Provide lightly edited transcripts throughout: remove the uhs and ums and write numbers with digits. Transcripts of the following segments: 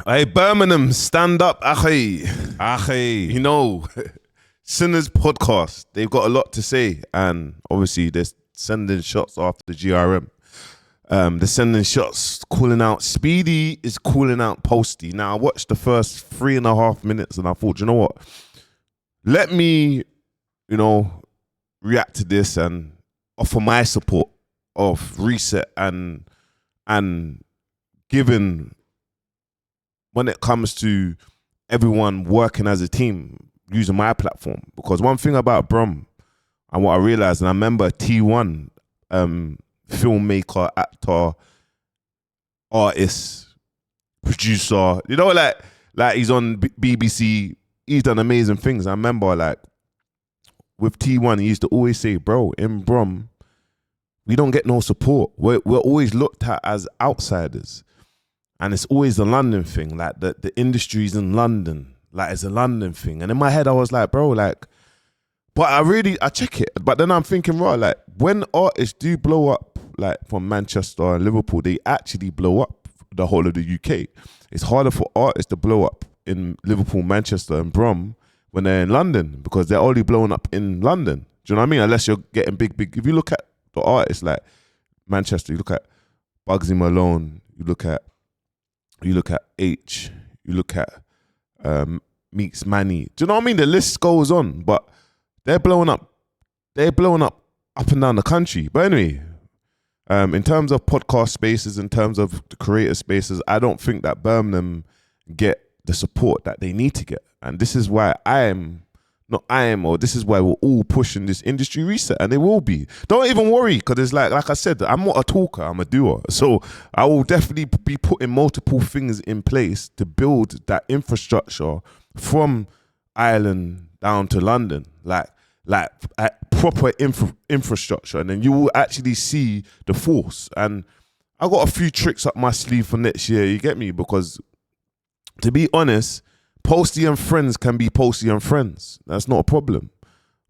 Hey, Birmingham, stand up, Ackhiii. Ackhiii. You know, Sinners podcast, they've got a lot to say. And obviously, they're sending shots after the GRM. They're sending shots, calling out. Speedy is calling out Posty. Now, I watched the first 3.5 minutes and I thought, you know what? Let me, react to this and offer my support of reset and giving when it comes to everyone working as a team using my platform. Because one thing about Brum and what I realized, and I remember T1, filmmaker, actor, artist, producer, like he's on BBC, he's done amazing things. I remember like with T1, he used to always say, bro, in Brum, we don't get no support. We're always looked at as outsiders. And it's always the London thing, like the industry's in London, like it's a London thing. And in my head, I was like, bro, like, but I check it. But then I'm thinking, right, like when artists do blow up, like from Manchester and Liverpool, they actually blow up the whole of the UK. It's harder for artists to blow up in Liverpool, Manchester and Brum when they're in London because they're only blowing up in London. Do you know what I mean? Unless you're getting big. If you look at the artists like Manchester, you look at Bugsy Malone, you look at H, you look at Meeks Manny. Do you know what I mean? The list goes on, but they're blowing up up and down the country. But anyway, in terms of podcast spaces, in terms of the creator spaces, I don't think that Birmingham get the support that they need to get. And this is why this is why we're all pushing this industry reset, and it will be. Don't even worry, because it's like I said, I'm not a talker, I'm a doer. So I will definitely be putting multiple things in place to build that infrastructure from Ireland down to London, like proper infrastructure, and then you will actually see the force. And I got a few tricks up my sleeve for next year, you get me? Because to be honest, Posty and friends can be Posty and friends. That's not a problem.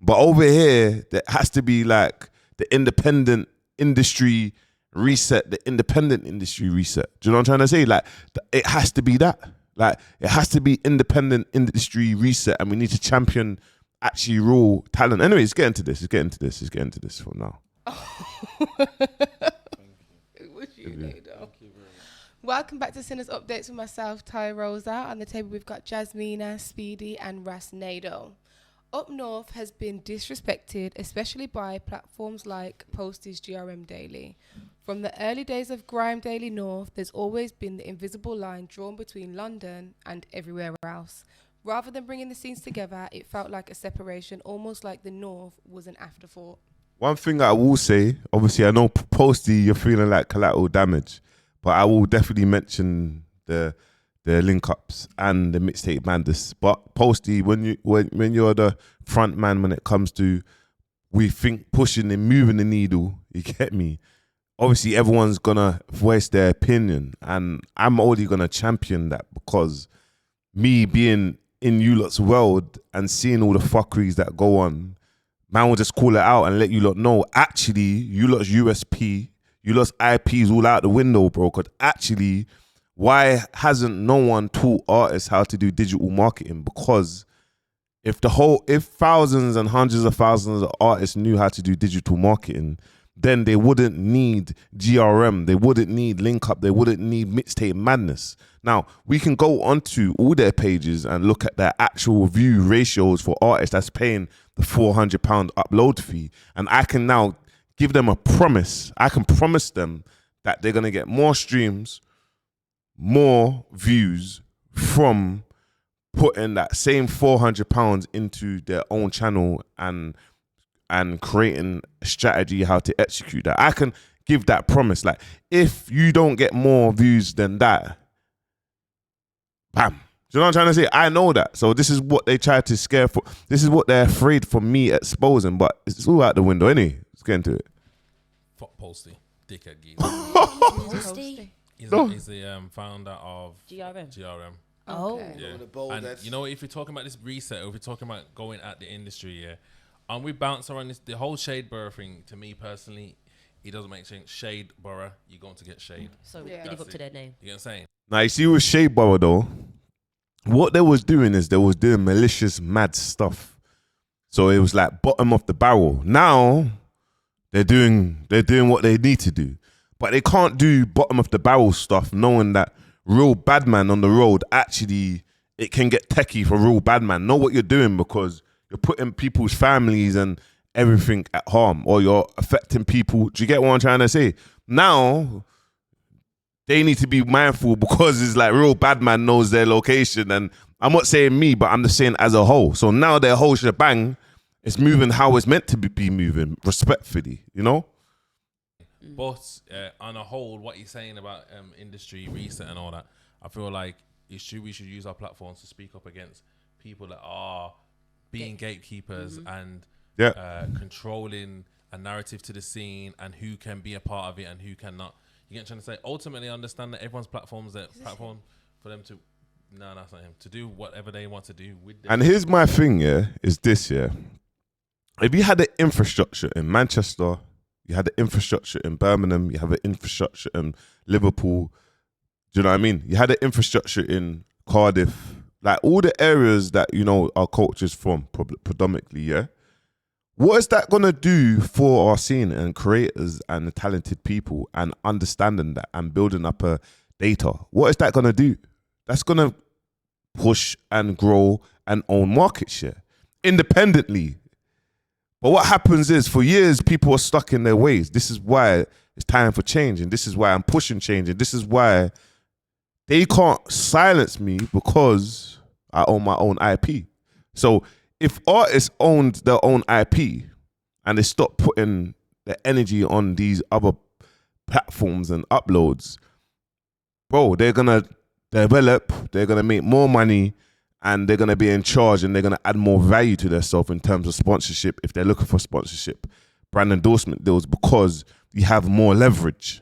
But over here, there has to be like the independent industry reset, Do you know what I'm trying to say? Like, it has to be that. Like, it has to be independent industry reset, and we need to champion actually raw talent. Anyway, let's get into this for now. Welcome back to Sinners Updates with myself, Ty Rosa. On the table, we've got Jasmina, Speedy, and Rasnado. Up North has been disrespected, especially by platforms like Posty's GRM Daily. From the early days of Grime Daily North, there's always been the invisible line drawn between London and everywhere else. Rather than bringing the scenes together, it felt like a separation, almost like the North was an afterthought. One thing I will say, obviously, I know Posty, you're feeling like collateral damage, but I will definitely mention the link ups and the mixtape madness. But Posty, when you're the front man when it comes to, we think, pushing and moving the needle, you get me? Obviously, everyone's gonna voice their opinion, and I'm only gonna champion that because me being in you lot's world and seeing all the fuckeries that go on, man will just call it out and let you lot know, actually, you lot's USP, you lot's IPs all out the window, bro. Because actually, why hasn't no one taught artists how to do digital marketing? Because if thousands and hundreds of thousands of artists knew how to do digital marketing, then they wouldn't need GRM, they wouldn't need link up, they wouldn't need mixtape madness. Now, we can go onto all their pages and look at their actual view ratios for artists that's paying the £400 upload fee. And I can now give them a promise. I can promise them that they're gonna get more streams, more views from putting that same £400 into their own channel and creating a strategy how to execute that. I can give that promise. Like, if you don't get more views than that, bam. Do you know what I'm trying to say? I know that. So this is what they try to scare for. This is what they're afraid for me exposing, but it's all out the window. Anyway, let's get into it. Fuck Posty. Dickhead geek. Posty? He's the founder of GRM. Okay. Yeah. And you know, if you're talking about this reset, or if you're talking about going at the industry, we bounce around this. The whole Shade Borough thing, to me personally, he doesn't make sense. Shade Borough, you're going to get shade. So Yeah. we live up That's to it. their name. You know what I'm saying? Now you see with Shea Borough though, what they was doing is they was doing malicious, mad stuff. So it was like bottom of the barrel. Now they're doing what they need to do, but they can't do bottom of the barrel stuff, knowing that real bad man on the road actually it can get techie for real bad man. Know what you're doing because you're putting people's families and everything at harm, or you're affecting people. Do you get what I'm trying to say? Now they need to be mindful because it's like real bad man knows their location. And I'm not saying me, but I'm just saying as a whole. So now their whole shebang is moving how it's meant to be moving, respectfully, you know? But on a whole, what you're saying about industry reset and all that, I feel like we should use our platforms to speak up against people that are being gatekeepers and controlling a narrative to the scene and who can be a part of it and who cannot. You get what I'm trying to say? Ultimately, I understand that everyone's platform for them to, no, that's not him, to do whatever they want to do with them. And here's my thing, is this, if you had the infrastructure in Manchester, you had the infrastructure in Birmingham, you have an infrastructure in Liverpool, do you know what I mean? You had the infrastructure in Cardiff, like all the areas that, you know, our culture's from predominantly, What is that going to do for our scene and creators and the talented people and understanding that and building up a data? What is that going to do? That's going to push and grow and own market share independently. But what happens is for years, people are stuck in their ways. This is why it's time for change. And this is why I'm pushing change. And this is why they can't silence me because I own my own IP. So if artists owned their own IP and they stopped putting the energy on these other platforms and uploads, bro, they're going to develop, they're going to make more money, and they're going to be in charge, and they're going to add more value to themselves in terms of sponsorship if they're looking for sponsorship, brand endorsement deals, because you have more leverage.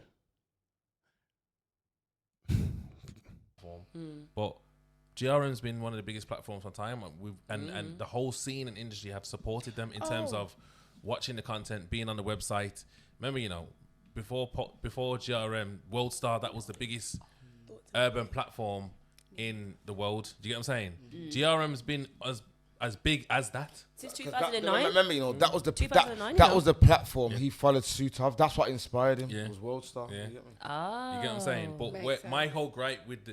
But GRM's been one of the biggest platforms for time, and the whole scene and industry have supported them in terms of watching the content, being on the website. Remember, you know, before GRM, World Star, that was the biggest urban platform in the world. Do you get what I'm saying? GRM's been as big as that since 2009. Remember, you know, that was the 2009, that was the platform he followed suit of. That's what inspired him. Yeah. Was World Star. Yeah. You get me? You get what I'm saying? But Makes sense. my whole gripe with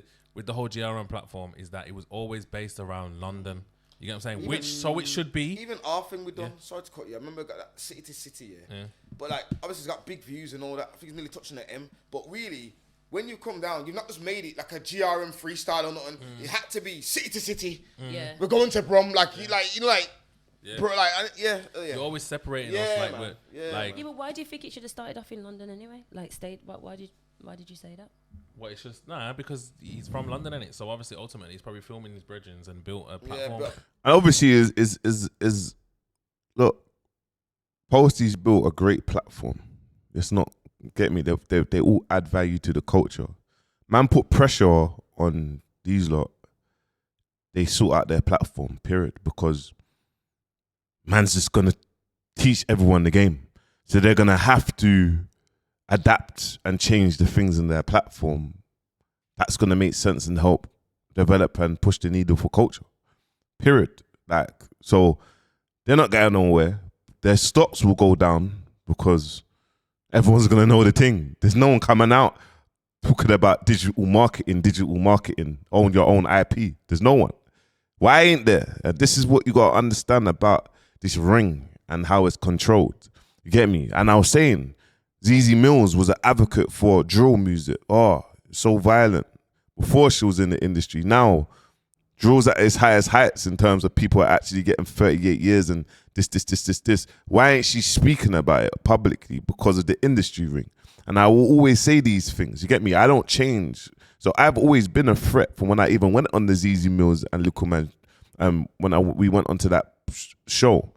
the whole GRM platform is that it was always based around London. You get what I'm saying? So it should be. Even our thing we done. Sorry to cut you. I remember got that city to city. Yeah. But like, obviously, it's got big views and all that. I think it's nearly touching the M. But really, when you come down, you've not just made it like a GRM freestyle or nothing. It had to be city to city. Yeah. We're going to Brom, like you know, like, bro, like, yeah. You're always separating Yeah, us, like, man. like Yeah, but why do you think it should have started off in London anyway? Like, why did you say that? what it's just because he's from London, innit? So obviously, ultimately, he's probably filming his brethrens and built a platform. but And obviously is look, Posty's built a great platform. It's not, get me, they all add value to the culture. Man put pressure on these lot. They sort out their platform, period, because man's just gonna teach everyone the game. So they're gonna have to adapt and change the things in their platform. That's gonna make sense and help develop and push the needle for culture. Period. Like, so they're not going nowhere. Their stocks will go down because everyone's gonna know the thing. There's no one coming out talking about digital marketing, own your own IP. There's no one. Why ain't there? And this is what you gotta understand about this ring and how it's controlled. You get me? And I was saying, ZZ Mills was an advocate for drill music. Oh, so violent before she was in the industry. Now, drill's at its highest heights in terms of people are actually getting 38 years and this. Why ain't she speaking about it publicly? Because of the industry ring. And I will always say these things. You get me? I don't change. So I've always been a threat from when I even went on the ZZ Mills and Little Man, when we went onto that show.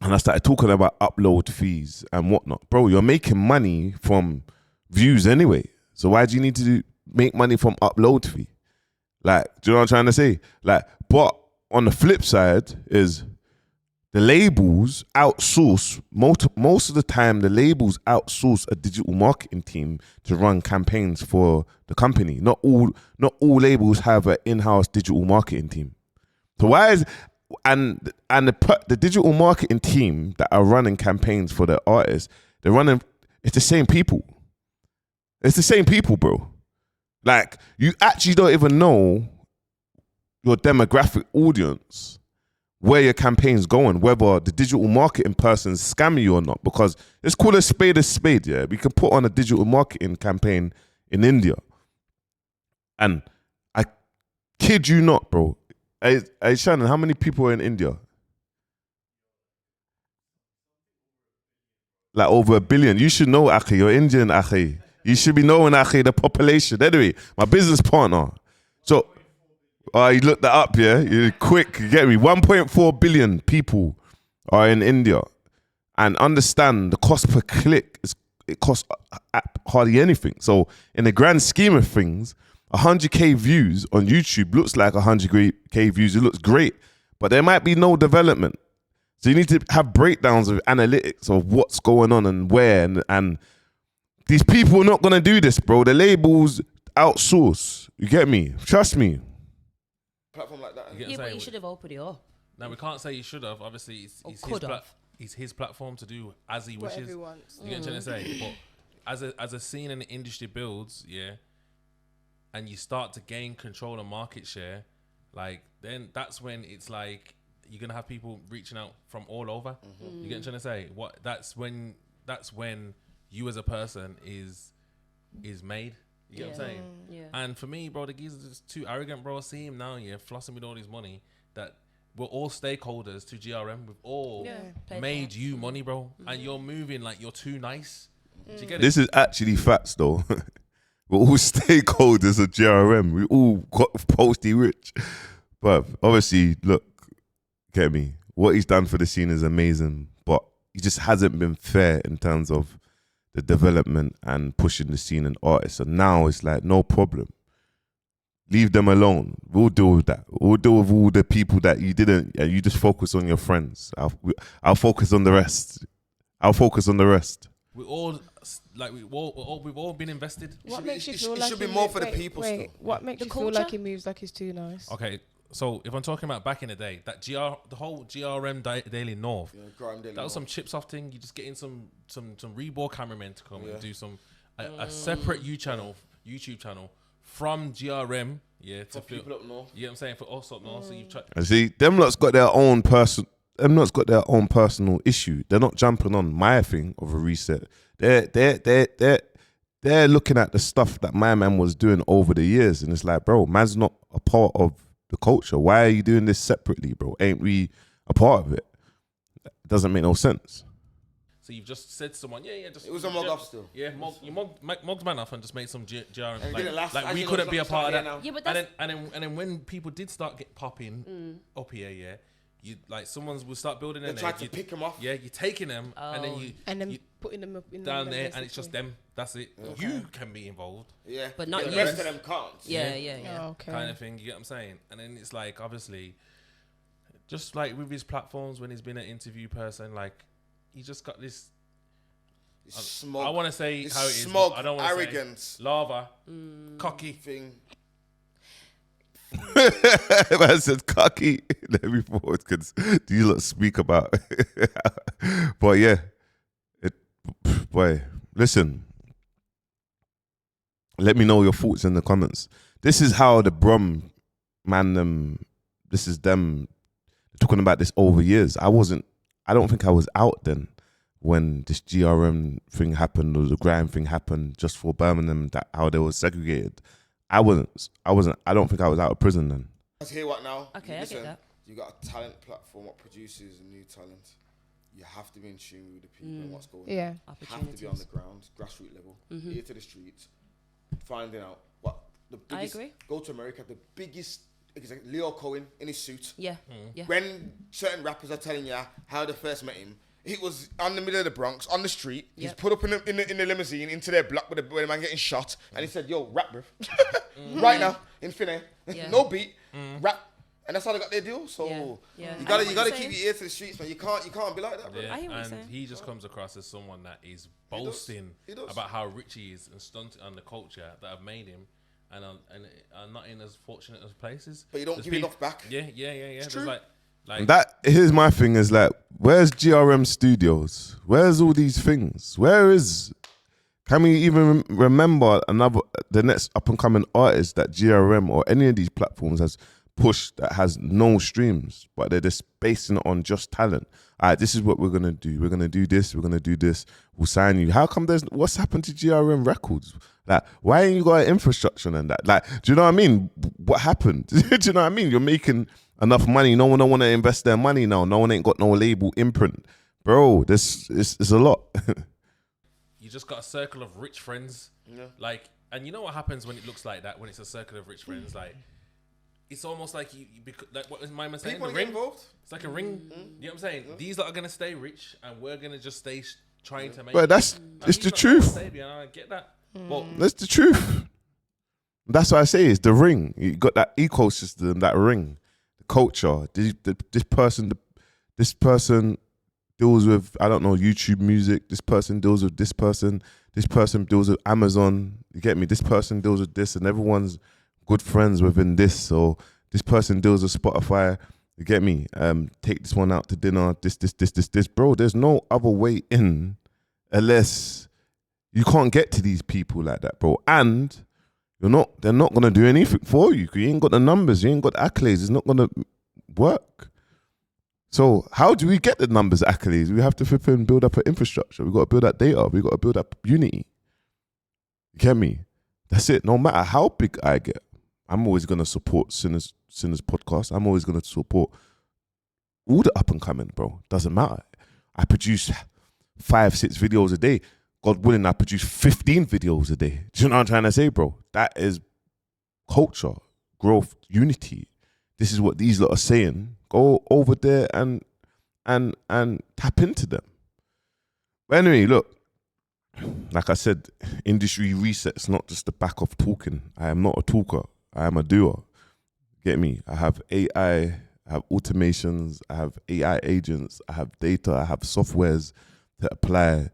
And I started talking about upload fees and whatnot. Bro, you're making money from views anyway. So why do you need to make money from upload fee? Like, do you know what I'm trying to say? Like, but on the flip side is the labels outsource most of the time. The labels outsource a digital marketing team to run campaigns for the company. Not all labels have an in-house digital marketing team. So why is the digital marketing team that are running campaigns for the artists? They're running. It's the same people. It's the same people, bro. Like, you actually don't even know your demographic audience, where your campaign's going, whether the digital marketing person's scamming you or not. Because let's call a spade, yeah? We can put on a digital marketing campaign in India. And I kid you not, bro. Hey, Shannon, how many people are in India? Like over 1 billion. You should know, Ackhiii. You're Indian, Ackhiii. You should be knowing, Ackhiii, the population. Anyway, my business partner. So, you looked that up, yeah? You're quick, you get me? 1.4 billion people are in India. And understand the cost per click, it costs hardly anything. So, in the grand scheme of things, 100k views on YouTube looks like 100k views. It looks great, but there might be no development. So you need to have breakdowns of analytics of what's going on and where. And these people are not going to do this, bro. The labels outsource. You get me? Trust me. Platform like that. Yeah, but you should have opened it up. No, we can't say he should have. Obviously, it's his platform to do as he wishes. Whatever he wants. You get what I'm trying to say? But as a scene and the industry builds, yeah, and you start to gain control of market share, like, then that's when it's like you're gonna have people reaching out from all over. You get what I'm trying to say? That's when you as a person is made. You get what I'm saying? Yeah. And for me, bro, the geezer's just too arrogant, bro. See him now, yeah, flossing with all his money. That we're all stakeholders to GRM. We've all made you money, bro, and you're moving like you're too nice. Do you get it? This is actually facts, though. We're all stakeholders of GRM. We all got Posty rich. But obviously, look, get me. What he's done for the scene is amazing, but he just hasn't been fair in terms of the development and pushing the scene and artists. And now it's like, no problem. Leave them alone. We'll deal with that. We'll deal with all the people that you didn't, and you just focus on your friends. I'll focus on the rest. We all we've all been invested. What makes you feel it like should be more for the people still. What makes The you feel like culture? he moves like he's too nice? Okay, so if I'm talking about back in the day, the whole GRM Daily North, that was some chips off thing. You just getting some Reebok cameramen to come and do a separate YouTube channel from GRM, to people up north. You know what I'm saying? For us up north. So you've tried. And see, them lot's got their own personal issue. They're not jumping on my thing of a reset. They're looking at the stuff that my man was doing over the years, and it's like, bro, man's not a part of the culture. Why are you doing this separately, bro? Ain't we a part of it? It doesn't make no sense. So you've just said to someone, just It was a mug off still. Yeah, you mugged man off and just made some GRM. And it didn't last. Like As we you know, couldn't it's be a not part of starting that. here Yeah, but that's... And then when people did start popping up here, you like someone will start building. They tried to pick them off. Yeah, you're taking them and then you putting them up in down them there, and it's just them. That's it. Okay. You can be involved. Yeah, But not the you. rest of them can't. Yeah. Oh, okay. Kind of thing. You get what I'm saying? And then it's like, obviously, just like with his platforms, when he's been an interview person, like he just got this. Smug. I want to say how it is. Smug, I don't want to arrogance, say lava, cocky thing. Man said cocky. Let me forward because do you lot speak about? But yeah, boy, listen. Let me know your thoughts in the comments. This is how the Brum man. This is them talking about this over years. I don't think I was out then when this GRM thing happened or the grime thing happened just for Birmingham. That how they were segregated. I don't think I was out of prison then. Let's hear what now. Okay, I get that. You got a talent platform that produces new talent. You have to be in tune with the people and what's going on. Yeah. You have to be on the ground, grassroots level, ear to the streets, finding out what the biggest. I agree. Go to America, the biggest. Leo Cohen in his suit. Yeah. When certain rappers are telling you how they first met him, he was on the middle of the Bronx, on the street. He's put up in the limousine into their block with the man getting shot. And he said, yo, rap, bro. Right now, in Finney. Yeah. No beat. Rap. And that's how they got their deal. So Yeah. you I hear gotta what you're keep saying. your ear to the streets, man. You can't be like that, bro. Yeah, I hear what you're and saying. he just comes across as someone that is boasting He does. about how rich he is and stunting on the culture that have made him, and are not in as fortunate as places. But you don't There's give enough back. Yeah. There's true. like And that here's my thing is like, where's GRM Studios? Where's all these things? Where is? Can we even remember the next up and coming artist that GRM or any of these platforms has pushed that has no streams, but they're just basing it on just talent? All right, this is what we're gonna do. We're gonna do this. We're gonna do this. We'll sign you. How come what's happened to GRM Records? Like, why ain't you got an infrastructure and that? Like, do you know what I mean? What happened? Do you know what I mean? You're making enough money. No one don't want to invest their money now. No one ain't got no label imprint, bro. It's a lot. you just got a circle of rich friends. Yeah. Like, and you know what happens when it looks like that? When it's a circle of rich friends, like it's almost like like what was my man saying? People The get ring. involved. It's like a ring. You know what I'm saying? These lot are gonna stay rich, and we're gonna just stay trying to make. But it's the truth. And I get that. But That's the truth. That's what I say. It's the ring. You got that ecosystem, that ring, the culture. This person deals with, I don't know, YouTube music. This person deals with this person. This person deals with Amazon. You get me? This person deals with this, and everyone's good friends within this. So this person deals with Spotify. You get me? Take this one out to dinner. This. Bro, there's no other way in unless you can't get to these people like that, bro. And they're not gonna do anything for you. You ain't got the numbers, you ain't got the accolades. It's not gonna work. So how do we get the numbers, accolades? We have to flip and build up an infrastructure. We got to build up data. We got to build up unity. You get me? That's it. No matter how big I get, I'm always gonna support Sinners podcast. I'm always gonna support all the up and coming, bro. Doesn't matter. I produce 5-6 videos a day. God willing, I produce 15 videos a day. Do you know what I'm trying to say, bro? That is culture, growth, unity. This is what these lot are saying. Go over there and tap into them. But anyway, look, like I said, industry reset's not just the back of talking. I am not a talker. I am a doer. Get me? I have AI, I have automations, I have AI agents, I have data, I have softwares to apply.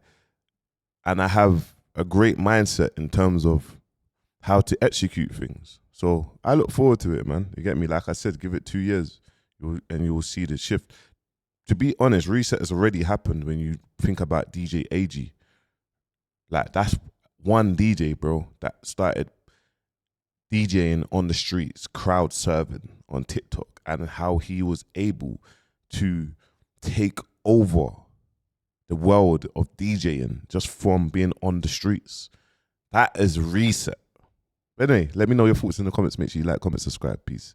And I have a great mindset in terms of how to execute things. So I look forward to it, man. You get me? Like I said, give it 2 years and you will see the shift. To be honest, reset has already happened when you think about DJ AG. Like, that's one DJ, bro, that started DJing on the streets, crowd serving on TikTok, and how he was able to take over the world of DJing just from being on the streets. That is reset. But anyway, let me know your thoughts in the comments. Make sure you like, comment, subscribe. Peace.